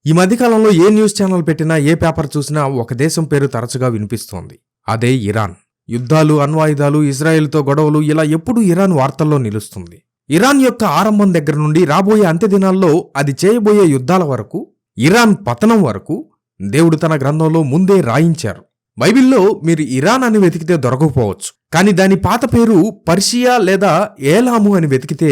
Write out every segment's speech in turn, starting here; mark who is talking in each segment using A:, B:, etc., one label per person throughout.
A: ఈ మధ్యకాలంలో ఏ news channel పెట్టినా, ఏ పేపర్ చూసినా ఒక దేశం పేరు తరచుగా వినిపిస్తోంది. అదే ఇరాన్. యుద్ధాలు, అణ్వాయుధాలు, ఇజ్రాయెల్తో గొడవలు, ఇలా ఎప్పుడూ ఇరాన్ వార్తల్లో నిలుస్తుంది. ఇరాన్ యొక్క ఆరంభం దగ్గర నుండి రాబోయే అంత్యదినాల్లో అది చేయబోయే యుద్ధాల వరకు, ఇరాన్ పతనం వరకు దేవుడు తన గ్రంథంలో ముందే రాయించారు. బైబిల్లో మీరు ఇరాన్ అని వెతికితే దొరకకపోవచ్చు, కానీ దాని పాత పేరు పర్షియా లేదా ఏలాము అని వెతికితే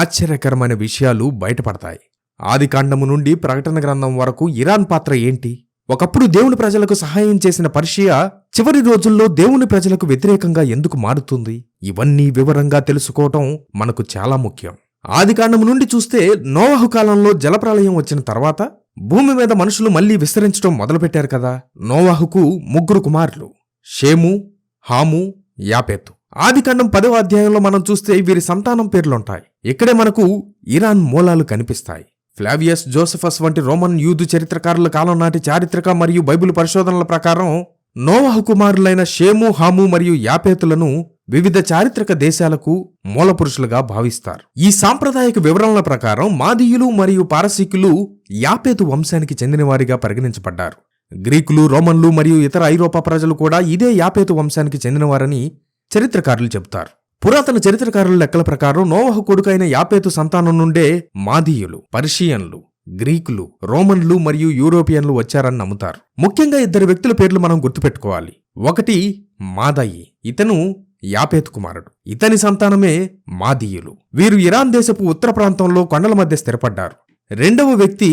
A: ఆశ్చర్యకరమైన విషయాలు బయటపడతాయి. ఆదికాండము నుండి ప్రకటన గ్రంథం వరకు ఇరాన్ పాత్ర ఏంటి? ఒకప్పుడు దేవుని ప్రజలకు సహాయం చేసిన పర్షియా చివరి రోజుల్లో దేవుని ప్రజలకు వ్యతిరేకంగా ఎందుకు మారుతుంది? ఇవన్నీ వివరంగా తెలుసుకోవటం మనకు చాలా ముఖ్యం. ఆదికాండము నుండి చూస్తే నోవహు కాలంలో జలప్రళయం వచ్చిన తర్వాత భూమి మీద మనుషులు మళ్లీ విస్తరించడం మొదలుపెట్టారు కదా. నోవహుకు 3 కుమారులు, షేము, హాము, యాపెతు. ఆదికాండం 10వ అధ్యాయంలో మనం చూస్తే వీరి సంతానం పేర్లుంటాయి. ఇక్కడే మనకు ఇరాన్ మూలాలు కనిపిస్తాయి. ఫ్లావియస్ జోసెఫస్ వంటి రోమన్ యూదు చరిత్రకారుల కాలం నాటి చారిత్రక మరియు బైబిల్ పరిశోధనల ప్రకారం నోవహు కుమారులైన షేము, హాము మరియు యాపేతులను వివిధ చారిత్రక దేశాలకు మూలపురుషులుగా భావిస్తారు. ఈ సాంప్రదాయక వివరణల ప్రకారం మాదీయులు మరియు పారసీకులు యాపేతు వంశానికి చెందినవారిగా పరిగణించబడ్డారు. గ్రీకులు, రోమన్లు మరియు ఇతర ఐరోపా ప్రజలు కూడా ఇదే యాపేతు వంశానికి చెందినవారని చరిత్రకారులు చెబుతారు. పురాతన చరిత్రకారుల లెక్కల ప్రకారం నోవహు కొడుకైన యాపేతు సంతానం నుండే మాదీయులు, పర్షియన్లు, గ్రీకులు, రోమన్లు మరియు యూరోపియన్లు వచ్చారని నమ్ముతారు. ముఖ్యంగా 2 వ్యక్తుల పేర్లు మనం గుర్తుపెట్టుకోవాలి. ఒకటి మాదయి, ఇతను యాపేతు కుమారుడు. ఇతని సంతానమే మాదీయులు. వీరు ఇరాన్ దేశపు ఉత్తర ప్రాంతంలో కొండల మధ్య స్థిరపడ్డారు. రెండవ వ్యక్తి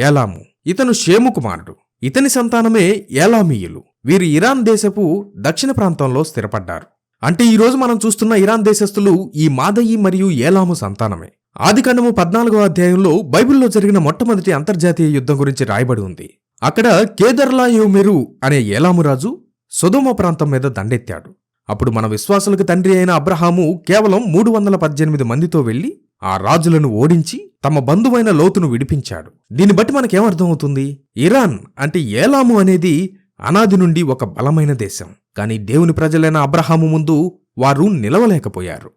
A: ఏలాము, ఇతను షేము కుమారుడు. ఇతని సంతానమే ఏలామీయులు. వీరు ఇరాన్ దేశపు దక్షిణ ప్రాంతంలో స్థిరపడ్డారు. అంటే ఈరోజు మనం చూస్తున్న ఇరాన్ దేశస్థులు ఈ మాదయి మరియు ఏలాము సంతానమే. ఆదికాండము 14వ అధ్యాయంలో బైబిల్లో జరిగిన మొట్టమొదటి అంతర్జాతీయ యుద్ధం గురించి రాయబడి ఉంది. అక్కడ కేదర్లాయోమెరు అనే ఏలాము రాజు సొదొమ ప్రాంతం మీద దండెత్తాడు. అప్పుడు మన విశ్వాసులకు తండ్రి అయిన అబ్రహాము కేవలం 318 మందితో వెళ్లి ఆ రాజులను ఓడించి తమ బంధువైన లోతును విడిపించాడు. దీన్ని బట్టి మనకేమర్థమవుతుంది? ఇరాన్ అంటే ఏలాము అనేది అనాది నుండి ఒక బలమైన దేశం. కానీ దేవుని ప్రజలైన అబ్రహాము ముందు వారు నిలవలేకపోయారు.